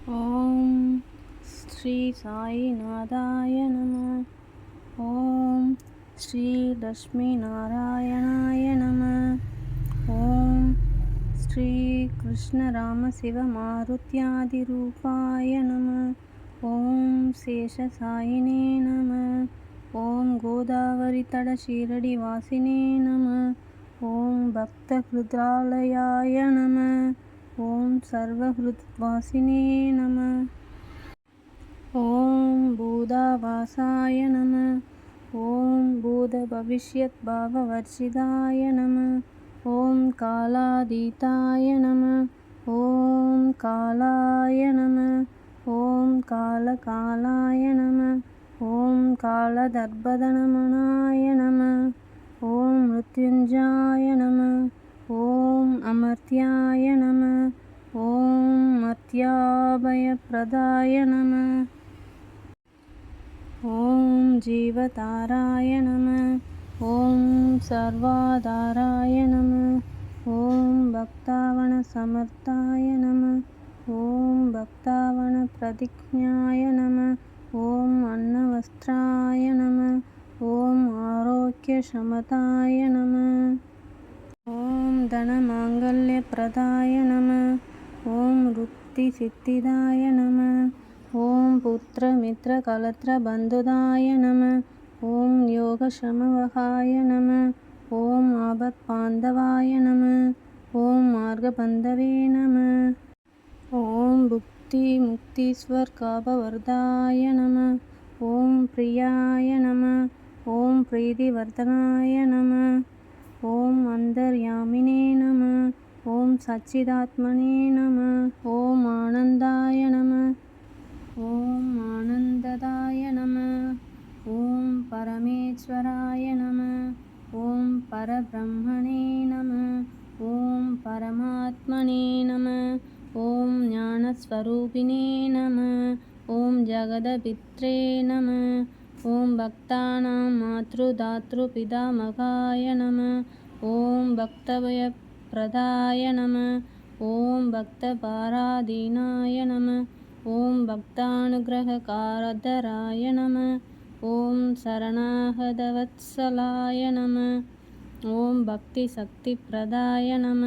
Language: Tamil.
ஓம் ஸ்ரீ சாயிநாதாய நம. ஓம் ஸ்ரீ லக்ஷ்மி நாராயணாய நம. ஓம் ஸ்ரீ கிருஷ்ண ராம சிவ மாருத்யாதிரூபாய நம. ஓம் சேஷ சாயினே நம. ஓம் கோதாவரி தட ஷீரடி வாசினே நம. ஓம் பக்த ஹிருத்ராலயாய நம. ஓம் சர்வஹிருத்வாசினே நம. ஓம் பூதாவாசாய நம. ஓம் பூத பவிஷ்யத் பாவவர்ஷிதாய நம. ஓம் காலாதீதாய நம. ஓம் காலாய நம. ஓம் காலகாலாய நம. ஓம் காலதர்பதனமனாய நம. ஓம் மிருத்யுஞ்சயாய நம. ஓம் அமர்த்யாய நம. ஓம் மர்த்யாபயப்ரதாய நம. ஓம் ஜீவதாராய நம. ஓம் சர்வாதாராய நம. ஓம் பக்தாவன சமர்த்தாய நம. ஓம் பக்தாவன பிரதிஜ்ஞாய நம. ஓம் அன்னவஸ்திராய நம. ஓம் ஆரோக்கிய சமதாய நம. ஓம் தனமாங்கல்யப்ரதாய நம. ஓம் ருத்தி சித்திதாய நம. ஓம் புத்திரமித்ர கலத்ர பந்துதாய நம. ஓம் யோகசமவகாய நம. ஓம் ஆபத்பாந்தவாய நம. ஓம் மார்கபந்தவே நம. ஓம் புக்தி முக்தீஸ்வர்காபவர்தாய நம. ஓம் பிரியாய நம. ஓம் பிரீதிவர்தனாய நம. ஓம் அந்தர்யாமினே நம. ஓம் சச்சிதாத்மனே நம. ஓம் ஆனந்தாய நம. ஓம் ஆனந்ததாய நம. ஓம் பரமேஸ்வராய நம. ஓம் பரபிரம்மணே நம. ஓம் பரமாத்மனே நம. ஓம் ஞானஸ்வரூபிணே நம. ஓம் ஜகதபித்ரே நம. ஓம் பக்தானாம் மாத்ருதாத்ருபிதாமகாய நம. ஓம் பக்தபயப்ரதாய நம. ஓம் பக்தபாராதீனாய நம. ஓம் பக்தானுக்ரககாரதராய நம. ஓம் சரணாகதவத்சலாய நம. ஓம் பக்தி சக்திப்ரதாய நம.